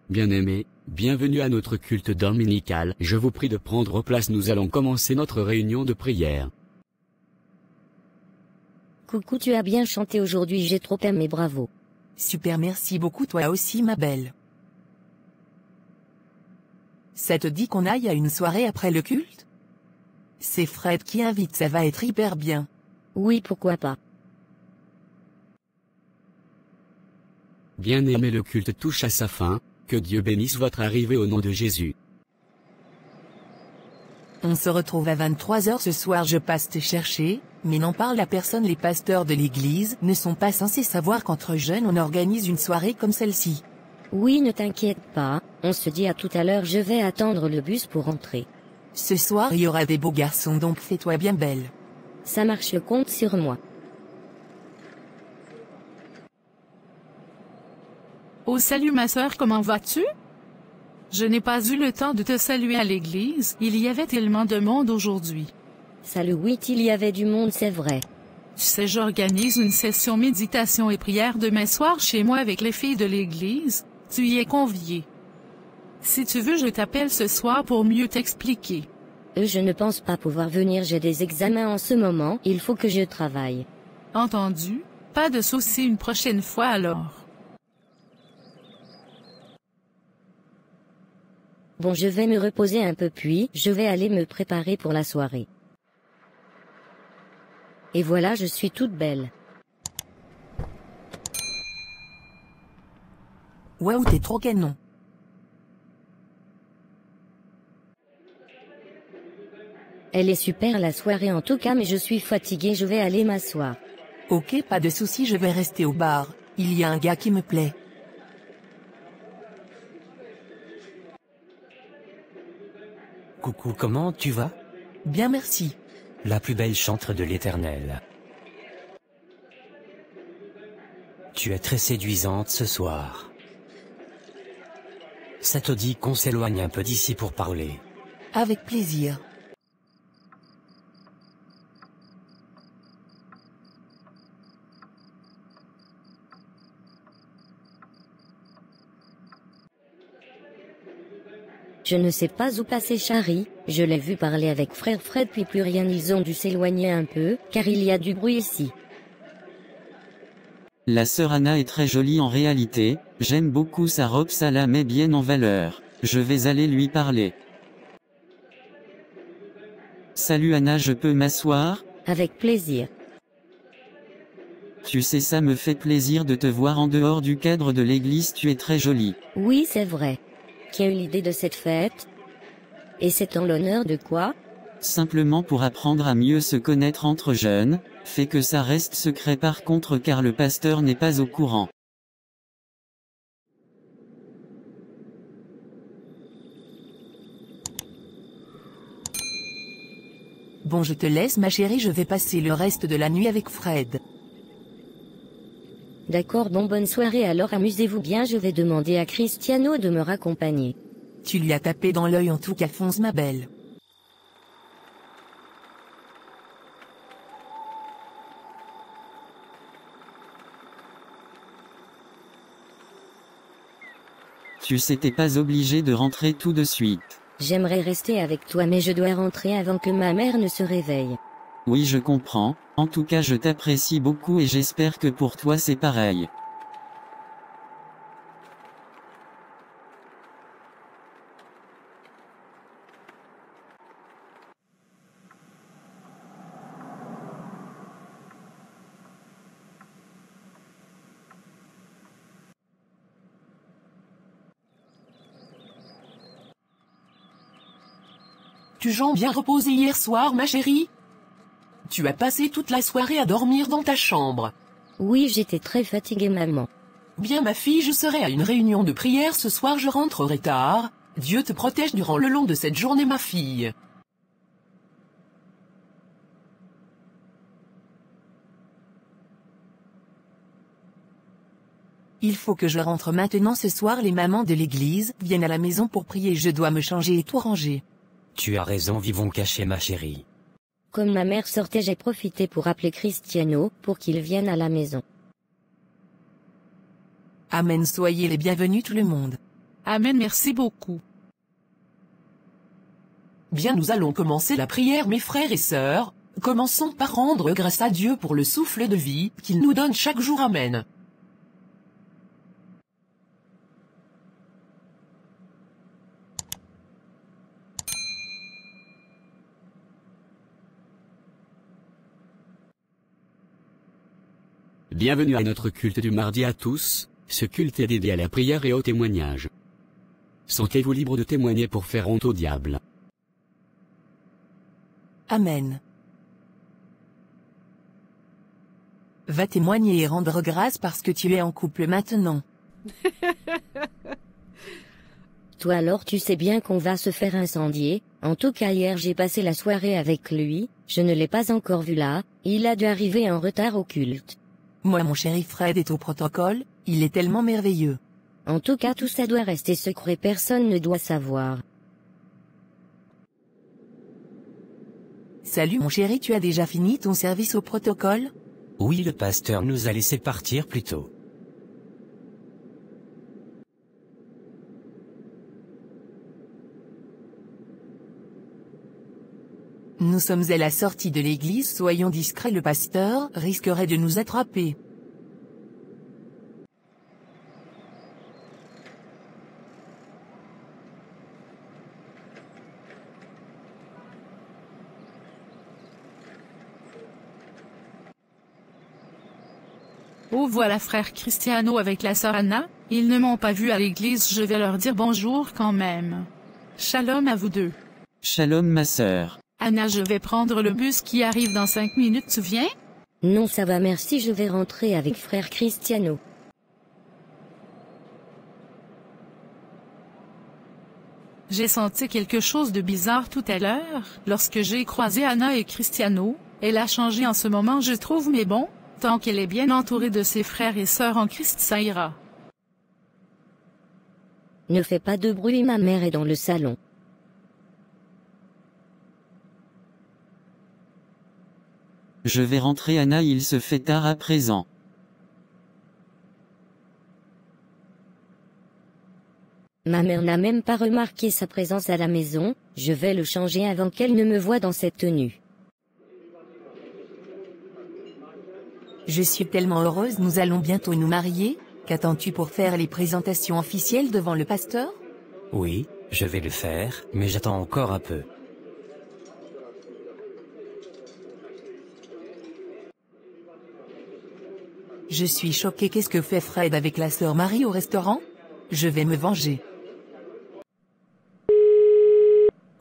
Bien-aimés, bienvenue à notre culte dominical. Je vous prie de prendre place, nous allons commencer notre réunion de prière. Coucou, tu as bien chanté aujourd'hui, j'ai trop aimé, bravo. Super, merci beaucoup, toi aussi ma belle. Ça te dit qu'on aille à une soirée après le culte? C'est Fred qui invite, ça va être hyper bien. Oui, pourquoi pas. Bien-aimés, le culte touche à sa fin. Que Dieu bénisse votre arrivée au nom de Jésus. On se retrouve à 23h ce soir, je passe te chercher, mais n'en parle à personne. Les pasteurs de l'église ne sont pas censés savoir qu'entre jeunes on organise une soirée comme celle-ci. Oui, ne t'inquiète pas, on se dit à tout à l'heure, je vais attendre le bus pour rentrer. Ce soir il y aura des beaux garçons, donc fais-toi bien belle. Ça marche, compte sur moi. Oh salut ma sœur, comment vas-tu? Je n'ai pas eu le temps de te saluer à l'église, il y avait tellement de monde aujourd'hui. Salut, oui, il y avait du monde, c'est vrai. Tu sais, j'organise une session méditation et prière demain soir chez moi avec les filles de l'église, tu y es convié. Si tu veux, je t'appelle ce soir pour mieux t'expliquer. Je ne pense pas pouvoir venir, j'ai des examens en ce moment, il faut que je travaille. Entendu, pas de souci, une prochaine fois alors. Bon, je vais me reposer un peu puis, je vais aller me préparer pour la soirée. Et voilà, je suis toute belle. Waouh, t'es trop canon. Elle est super la soirée en tout cas, mais je suis fatiguée, je vais aller m'asseoir. Ok, pas de souci, je vais rester au bar, il y a un gars qui me plaît. Coucou, comment tu vas? Bien merci. La plus belle chantre de l'Éternel. Tu es très séduisante ce soir. Ça te dit qu'on s'éloigne un peu d'ici pour parler? Avec plaisir. Je ne sais pas où passer Charlie, je l'ai vu parler avec frère Fred puis plus rien, ils ont dû s'éloigner un peu, car il y a du bruit ici. La sœur Anna est très jolie en réalité, j'aime beaucoup sa robe, ça la met bien en valeur. Je vais aller lui parler. Salut Anna, je peux m'asseoir? Avec plaisir. Tu sais, ça me fait plaisir de te voir en dehors du cadre de l'église, tu es très jolie. Oui, c'est vrai. Qui a eu l'idée de cette fête? Et c'est en l'honneur de quoi? Simplement pour apprendre à mieux se connaître entre jeunes, fait que ça reste secret par contre car le pasteur n'est pas au courant. Bon, je te laisse ma chérie, je vais passer le reste de la nuit avec Fred. D'accord, bon, bonne soirée alors, amusez-vous bien, je vais demander à Cristiano de me raccompagner. Tu lui as tapé dans l'œil en tout cas, fonce ma belle. Tu sais, t'es pas obligé de rentrer tout de suite. J'aimerais rester avec toi mais je dois rentrer avant que ma mère ne se réveille. Oui, je comprends, en tout cas je t'apprécie beaucoup et j'espère que pour toi c'est pareil. Tu gens bien reposé hier soir ma chérie? Tu as passé toute la soirée à dormir dans ta chambre. Oui, j'étais très fatiguée maman. Bien ma fille, je serai à une réunion de prière ce soir, je rentrerai tard. Dieu te protège durant le long de cette journée ma fille. Il faut que je rentre maintenant ce soir, les mamans de l'église viennent à la maison pour prier, je dois me changer et tout ranger. Tu as raison, vivons cachés ma chérie. Comme ma mère sortait, j'ai profité pour appeler Cristiano, pour qu'il vienne à la maison. Amen, soyez les bienvenus tout le monde. Amen, merci beaucoup. Bien, nous allons commencer la prière, mes frères et sœurs. Commençons par rendre grâce à Dieu pour le souffle de vie qu'il nous donne chaque jour. Amen. Bienvenue à notre culte du mardi à tous. Ce culte est dédié à la prière et au témoignage. Sentez-vous libre de témoigner pour faire honte au diable. Amen. Va témoigner et rendre grâce parce que tu es en couple maintenant. Toi alors tu sais bien qu'on va se faire incendier, en tout cas hier j'ai passé la soirée avec lui, je ne l'ai pas encore vu là, il a dû arriver en retard au culte. Moi mon chéri Fred est au protocole, il est tellement merveilleux. En tout cas tout ça doit rester secret, personne ne doit savoir. Salut mon chéri, tu as déjà fini ton service au protocole? Oui, le pasteur nous a laissé partir plus tôt. Nous sommes à la sortie de l'église, soyons discrets, le pasteur risquerait de nous attraper. Oh, voilà frère Cristiano avec la sœur Anna, ils ne m'ont pas vu à l'église, je vais leur dire bonjour quand même. Shalom à vous deux. Shalom ma sœur. Anna, je vais prendre le bus qui arrive dans 5 minutes, tu viens? Non ça va merci, je vais rentrer avec frère Cristiano. J'ai senti quelque chose de bizarre tout à l'heure, lorsque j'ai croisé Anna et Cristiano, elle a changé en ce moment je trouve, mais bon, tant qu'elle est bien entourée de ses frères et sœurs en Christ ça ira. Ne fais pas de bruit, ma mère est dans le salon. Je vais rentrer Anna, il se fait tard à présent. Ma mère n'a même pas remarqué sa présence à la maison, je vais le changer avant qu'elle ne me voie dans cette tenue. Je suis tellement heureuse, nous allons bientôt nous marier. Qu'attends-tu pour faire les présentations officielles devant le pasteur? Oui, je vais le faire, mais j'attends encore un peu. Je suis choquée, qu'est-ce que fait Fred avec la sœur Marie au restaurant? Je vais me venger.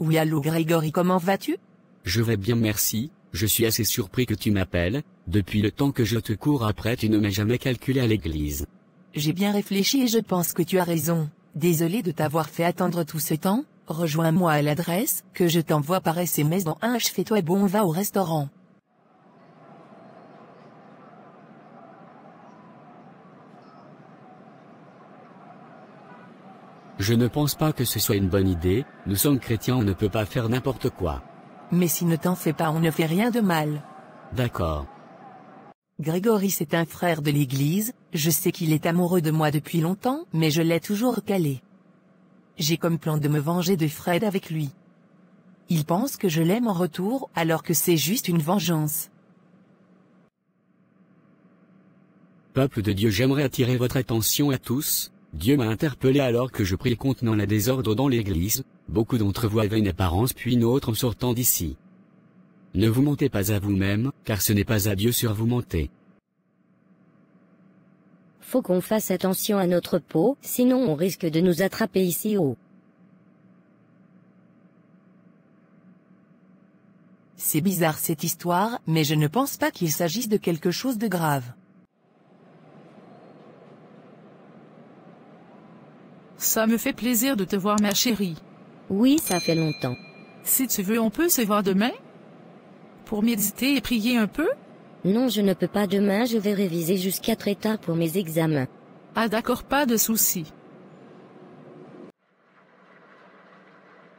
Oui, allô Grégory, comment vas-tu? Je vais bien merci, je suis assez surpris que tu m'appelles, depuis le temps que je te cours après tu ne m'as jamais calculé à l'église. J'ai bien réfléchi et je pense que tu as raison. Désolé de t'avoir fait attendre tout ce temps, rejoins-moi à l'adresse que je t'envoie par SMS dans un fais-toi bon, on va au restaurant. Je ne pense pas que ce soit une bonne idée, nous sommes chrétiens, on ne peut pas faire n'importe quoi. Mais si ne t'en fais pas, on ne fait rien de mal. D'accord. Grégory c'est un frère de l'église, je sais qu'il est amoureux de moi depuis longtemps, mais je l'ai toujours calé. J'ai comme plan de me venger de Fred avec lui. Il pense que je l'aime en retour, alors que c'est juste une vengeance. Peuple de Dieu, j'aimerais attirer votre attention à tous. Dieu m'a interpellé alors que je priais contenant la désordre dans l'église, beaucoup d'entre vous avaient une apparence puis une autre en sortant d'ici. Ne vous mentez pas à vous-même, car ce n'est pas à Dieu sur vous mentez. Faut qu'on fasse attention à notre peau, sinon on risque de nous attraper ici haut. C'est bizarre cette histoire, mais je ne pense pas qu'il s'agisse de quelque chose de grave. Ça me fait plaisir de te voir ma chérie. Oui, ça fait longtemps. Si tu veux on peut se voir demain? Pour méditer et prier un peu? Non, je ne peux pas demain, je vais réviser jusqu'à très tard pour mes examens. Ah d'accord, pas de souci.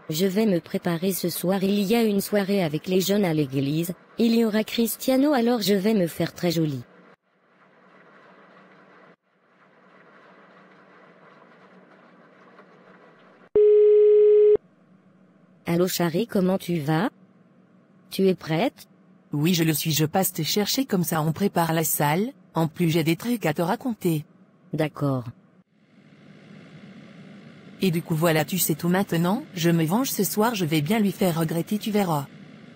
Je vais me préparer ce soir, il y a une soirée avec les jeunes à l'église, il y aura Cristiano alors je vais me faire très jolie. Allô Chari, comment tu vas? Tu es prête? Oui, je le suis, je passe te chercher comme ça on prépare la salle, en plus j'ai des trucs à te raconter. D'accord. Et du coup voilà, tu sais tout maintenant, je me venge ce soir, je vais bien lui faire regretter, tu verras.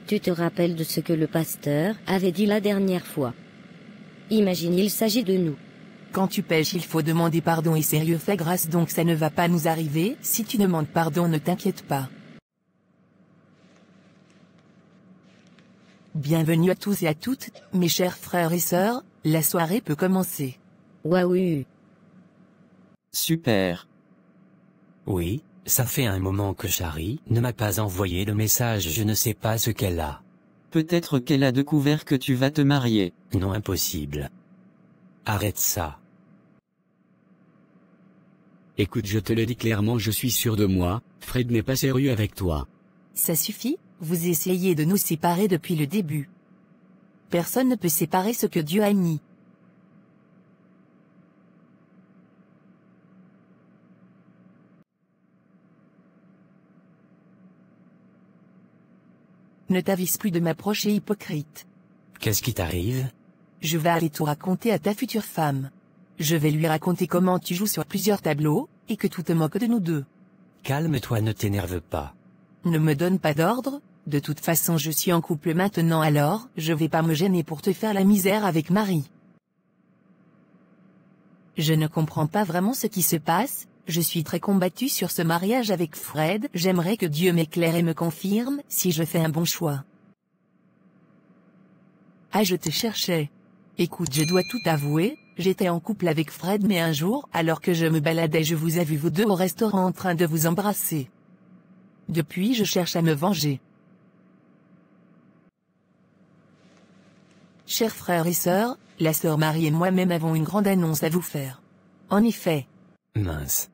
Tu te rappelles de ce que le pasteur avait dit la dernière fois? Imagine, il s'agit de nous. Quand tu pêches il faut demander pardon et sérieux fais grâce, donc ça ne va pas nous arriver, si tu demandes pardon ne t'inquiète pas. Bienvenue à tous et à toutes, mes chers frères et sœurs, la soirée peut commencer. Waouh. Super. Oui, ça fait un moment que Chari ne m'a pas envoyé le message, je ne sais pas ce qu'elle a. Peut-être qu'elle a découvert que tu vas te marier. Non, impossible. Arrête ça. Écoute, je te le dis clairement, je suis sûr de moi, Fred n'est pas sérieux avec toi. Ça suffit, vous essayez de nous séparer depuis le début. Personne ne peut séparer ce que Dieu a uni. Ne t'avise plus de m'approcher, hypocrite. Qu'est-ce qui t'arrive? Je vais aller tout raconter à ta future femme. Je vais lui raconter comment tu joues sur plusieurs tableaux, et que tout te moque de nous deux. Calme-toi, ne t'énerve pas. Ne me donne pas d'ordre, de toute façon je suis en couple maintenant alors, je vais pas me gêner pour te faire la misère avec Marie. Je ne comprends pas vraiment ce qui se passe, je suis très combattue sur ce mariage avec Fred, j'aimerais que Dieu m'éclaire et me confirme si je fais un bon choix. Ah, je te cherchais. Écoute, je dois tout avouer, j'étais en couple avec Fred mais un jour, alors que je me baladais, je vous ai vu vous deux au restaurant en train de vous embrasser. Depuis, je cherche à me venger. Chers frères et sœurs, la sœur Marie et moi-même avons une grande annonce à vous faire. En effet. Mince.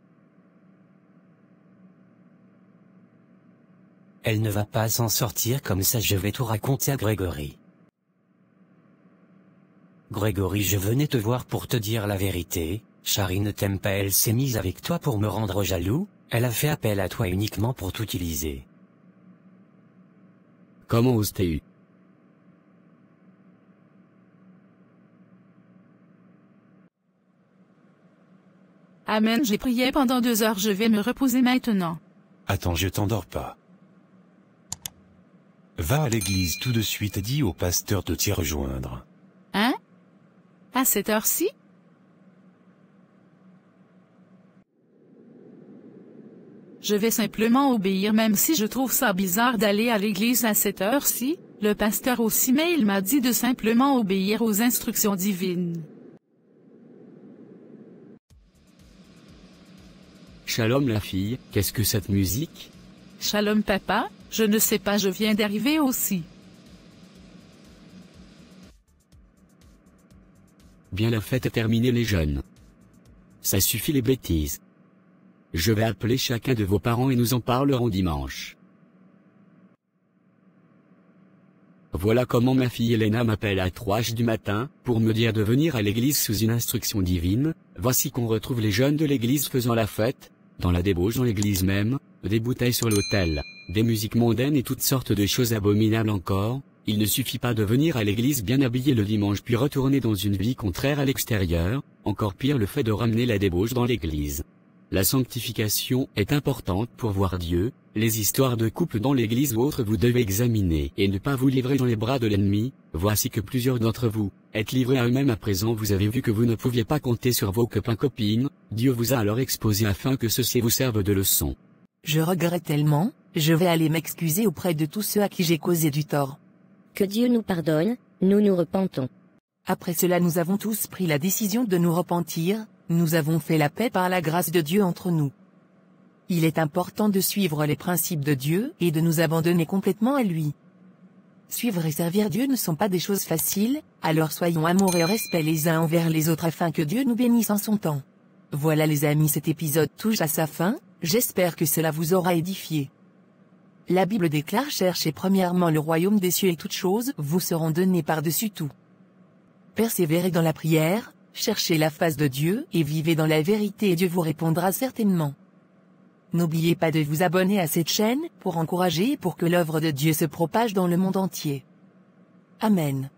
Elle ne va pas s'en sortir comme ça, je vais tout raconter à Grégory. Grégory, je venais te voir pour te dire la vérité, Chari ne t'aime pas, elle s'est mise avec toi pour me rendre jaloux, elle a fait appel à toi uniquement pour t'utiliser. Comment oses-tu? Amen, j'ai prié pendant 2 heures, je vais me reposer maintenant. Attends, je t'endors pas. Va à l'église tout de suite, dis au pasteur de t'y rejoindre. Hein? À cette heure-ci? Je vais simplement obéir même si je trouve ça bizarre d'aller à l'église à cette heure-ci, le pasteur aussi, mais il m'a dit de simplement obéir aux instructions divines. Shalom la fille, qu'est-ce que cette musique? Shalom papa, je ne sais pas, je viens d'arriver aussi. Bien, la fête est terminée les jeunes. Ça suffit les bêtises. Je vais appeler chacun de vos parents et nous en parlerons dimanche. Voilà comment ma fille Elena m'appelle à 3h du matin, pour me dire de venir à l'église sous une instruction divine. Voici qu'on retrouve les jeunes de l'église faisant la fête, dans la débauche dans l'église même, des bouteilles sur l'autel, des musiques mondaines et toutes sortes de choses abominables encore. Il ne suffit pas de venir à l'église bien habillé le dimanche puis retourner dans une vie contraire à l'extérieur, encore pire le fait de ramener la débauche dans l'église. La sanctification est importante pour voir Dieu, les histoires de couple dans l'église ou autres vous devez examiner et ne pas vous livrer dans les bras de l'ennemi. Voici que plusieurs d'entre vous êtes livrés à eux-mêmes à présent, vous avez vu que vous ne pouviez pas compter sur vos copains-copines, Dieu vous a alors exposé afin que ceci vous serve de leçon. Je regrette tellement, je vais aller m'excuser auprès de tous ceux à qui j'ai causé du tort. Que Dieu nous pardonne, nous nous repentons. Après cela nous avons tous pris la décision de nous repentir, nous avons fait la paix par la grâce de Dieu entre nous. Il est important de suivre les principes de Dieu et de nous abandonner complètement à lui. Suivre et servir Dieu ne sont pas des choses faciles, alors soyons amoureux et respect les uns envers les autres afin que Dieu nous bénisse en son temps. Voilà les amis, cet épisode touche à sa fin, j'espère que cela vous aura édifié. La Bible déclare: cherchez premièrement le royaume des cieux et toutes choses vous seront données par-dessus tout. Persévérez dans la prière, cherchez la face de Dieu et vivez dans la vérité et Dieu vous répondra certainement. N'oubliez pas de vous abonner à cette chaîne, pour encourager et pour que l'œuvre de Dieu se propage dans le monde entier. Amen.